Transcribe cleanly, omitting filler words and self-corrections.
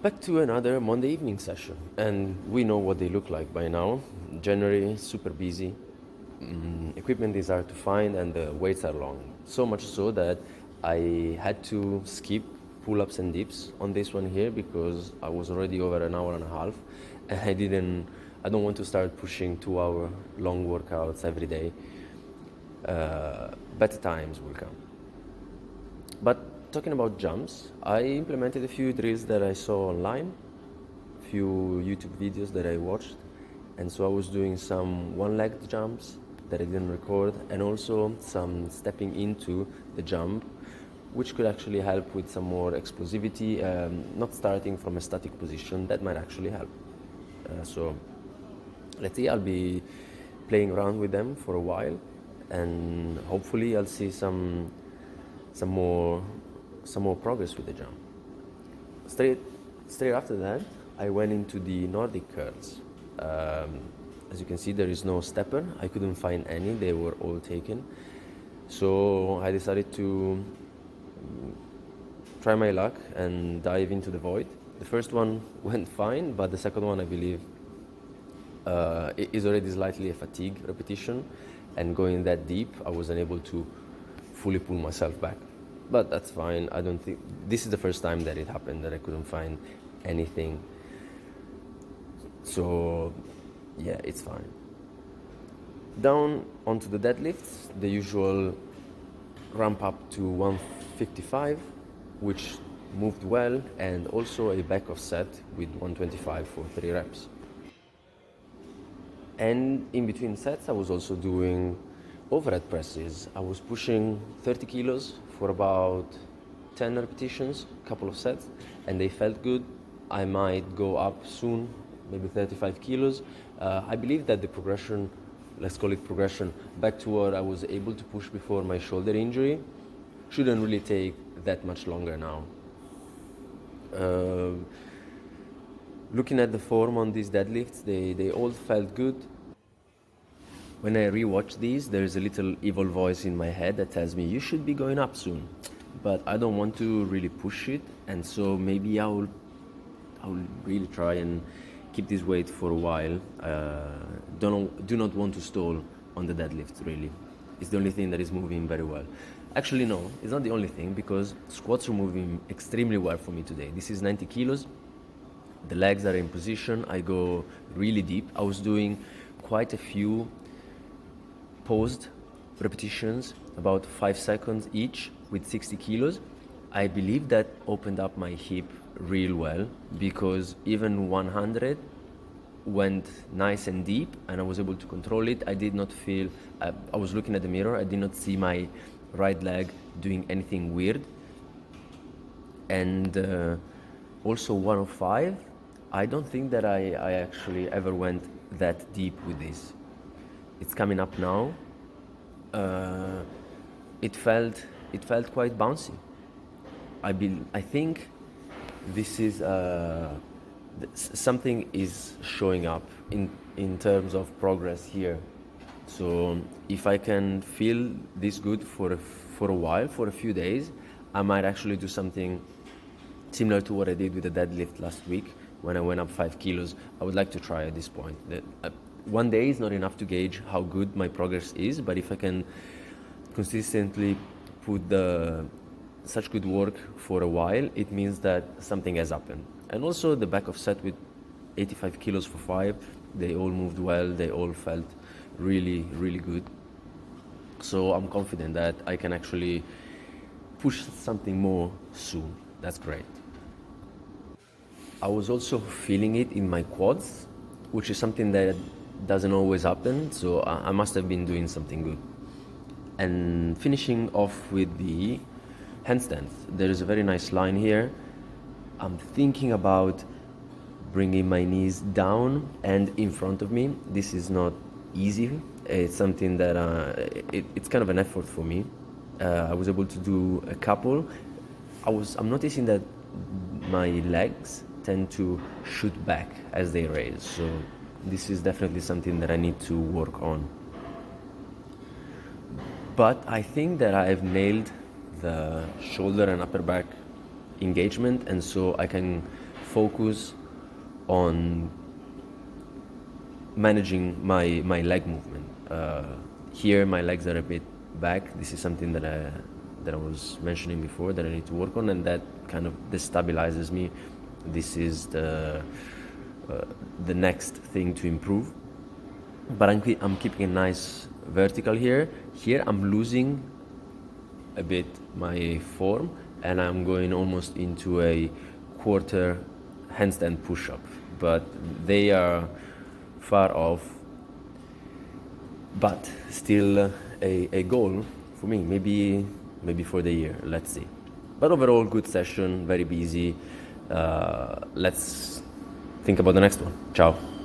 Back to another Monday evening session, and we know what they look like by now. January, super busy. Equipment is hard to find, and the waits are long. So much so that I had to skip pull-ups and dips on this one here because I was already over an hour and a half, and I don't want to start pushing 2 hour long workouts every day. Better times will come. But talking about jumps, I implemented a few drills that I saw online, few YouTube videos that I watched, and so I was doing some one-legged jumps that I didn't record, and also some stepping into the jump, which could actually help with some more explosivity, not starting from a static position. That might actually help. So let's see, I'll be playing around with them for a while, and hopefully I'll see some more progress with the jump. Straight after that, I went into the Nordic Curls. As you can see, there is no stepper. I couldn't find any; they were all taken. So I decided to try my luck and dive into the void. The first one went fine, but the second one, I believe, is already slightly a fatigue repetition, and going that deep, I was unable to fully pull myself back. But that's fine. I don't think this is the first time that it happened, that I couldn't find anything. So yeah, it's fine. Down onto the deadlifts, the usual ramp up to 155, which moved well, and also a back off set with 125 for 3 reps. And in between sets, I was also doing overhead presses. I was pushing 30 kilos for about 10 repetitions, a couple of sets, and they felt good. I might go up soon, maybe 35 kilos. I believe that the progression, let's call it progression, back to what I was able to push before my shoulder injury, shouldn't really take that much longer now. Looking at the form on these deadlifts, they all felt good. When I rewatch these, there's a little evil voice in my head that tells me you should be going up soon, but I don't want to really push it, and so maybe I'll really try and keep this weight for a while. Do not want to stall on the deadlift, really. It's the only thing that is moving very well. Actually, no, it's not the only thing, because squats are moving extremely well for me today. This is 90 kilos. The legs are in position. I go really deep. I was doing quite a few paused repetitions, about 5 seconds each, with 60 kilos. I believe that opened up my hip real well, because even 100 went nice and deep, and I was able to control it. I did not feel, I was looking at the mirror, I did not see my right leg doing anything weird. And also 105, I don't think that I actually ever went that deep with this. It's coming up now. It felt quite bouncy. I think this is something is showing up in terms of progress here. So if I can feel this good for a while, for a few days, I might actually do something similar to what I did with the deadlift last week when I went up 5 kilos. I would like to try at this point. One day is not enough to gauge how good my progress is, but if I can consistently put such good work for a while, it means that something has happened. And also the back of set with 85 kilos for 5, they all moved well, they all felt really, really good. So I'm confident that I can actually push something more soon. That's great. I was also feeling it in my quads, which is something that doesn't always happen, so I must have been doing something good. And finishing off with the handstands. There is a very nice line here. I'm thinking about bringing my knees down and in front of me. This is not easy. It's something that it's kind of an effort for me. I was able to do a couple. I'm noticing that my legs tend to shoot back as they raise, so this is definitely something that I need to work on. But I think that I've nailed the shoulder and upper back engagement, and so I can focus on managing my leg movement. Here my legs are a bit back. This is something that I was mentioning before that I need to work on, and that kind of destabilizes me. This is the next thing to improve. But I'm keeping a nice vertical here. Here I'm losing a bit my form, and I'm going almost into a quarter handstand push-up, but they are far off, but still a goal for me, maybe for the year, let's see. But overall, good session, very busy. Let's think about the next one. Ciao.